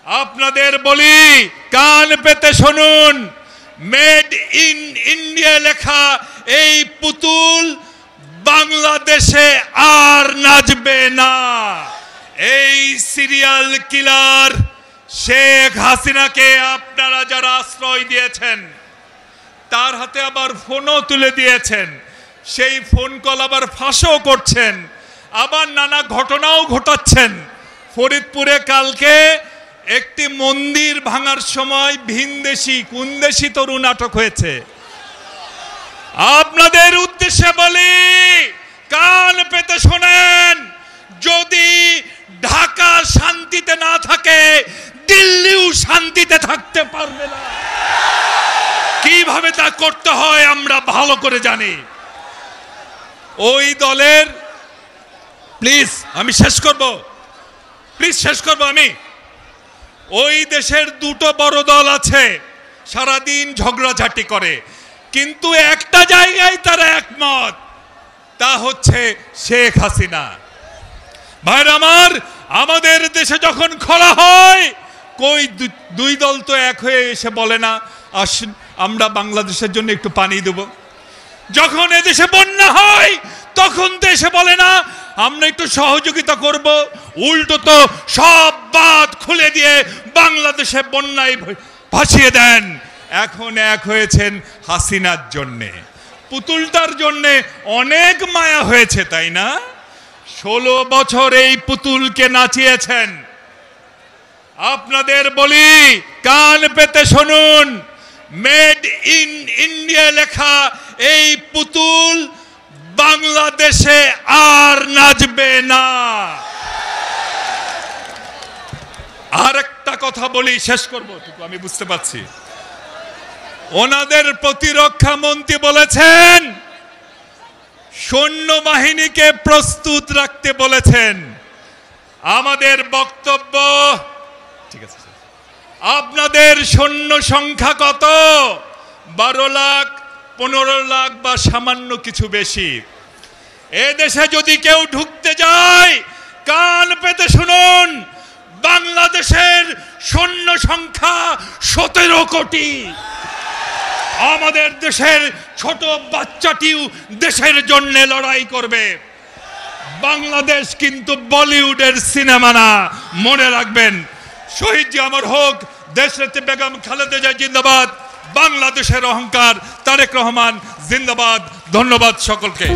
আপনাদের বলি, কান পেতে শুনুন, মেড ইন ইন্ডিয়া লেখা এই পুতুল বাংলাদেশে আর নাচবে না। এই সিরিয়াল কিলার শেখ হাসিনাকে আপনারা যারা আশ্রয় দিয়েছেন, তার হাতে আবার ফোনও তুলে দিয়েছেন, সেই ফোন কল আবার ফাঁসও করছেন, আবার নানা ঘটনাও ঘটাচ্ছেন। ফরিদপুরে কালকে একটি মন্দির ভাঙার সময় ভিনদেশি কুনদেশি তরুণ আটক হয়েছে। আপনাদের উদ্দেশ্যে বলি, কান পেতে শোনেন, যদি ঢাকা শান্তিতে না থাকে, দিল্লিও শান্তিতে থাকতে পারবে না। কিভাবে তা করতে হয় আমরা ভালো করে জানি। ওই দলের প্লিজ আমি শেষ করব, আমি ওই দেশের দুটো বড় দল আছে, সারাদিন ঝগড়াঝাটি করে, কিন্তু একটা জায়গায় তারা একমত, তা হচ্ছে শেখ হাসিনা। ভাইরা আমার, আমাদের দেশে যখন খরা হয়, কই দুই দল তো এক হয়ে এসে বলে না, আসুন আমরা বাংলাদেশের জন্য একটু পানি দেব। যখন এদেশে বন্যা হয়, তখন তো এসে বলে না আমরা একটু সহযোগিতা করব। উল্টো তো সব বাঁধ খুলে দিয়ে বাংলাদেশে বন্যায় ভাসিয়ে দেন। এখন এক হয়েছেন হাসিনার জন্যে, পুতুলটার জন্যে অনেক মায়া হয়েছে, তাই না? 16 বছর এই পুতুলকে নাচিয়েছেন। আপনাদের বলি, কান পেতে শুনুন, মেড ইন ইন্ডিয়া লেখা এই পুতুল বাংলাদেশে আর নাচবে না। আর একটা কথা বলি, শেষ করবো, আমি বুঝতে পারছি। ওনাদের প্রতিরক্ষা মন্ত্রী বলেছেন সৈন্যবাহিনীকে প্রস্তুত রাখতে বলেছেন। আমাদের বক্তব্য, ঠিক আছে, আপনাদের সৈন্য সংখ্যা কত? 12 লাখ, 15 লাখ বা সামান্য কিছু বেশি। এদেশে যদি কেউ ঢুকতে যায়, কান পেতে শুনুন, বাংলাদেশের সৈন্য সংখ্যা 17 কোটি। আমাদের দেশের ছোট বাচ্চাটিও দেশের জন্য লড়াই করবে। বাংলাদেশ কিন্তু বলিউডের সিনেমা না, মনে রাখবেন। শহীদ জি অমর হোক, দেশনেত্রী বেগম খালেদা জিয়া জিন্দাবাদ, বাংলাদেশের অহংকার তারেক রহমান জিন্দাবাদ। ধন্যবাদ সকলকে।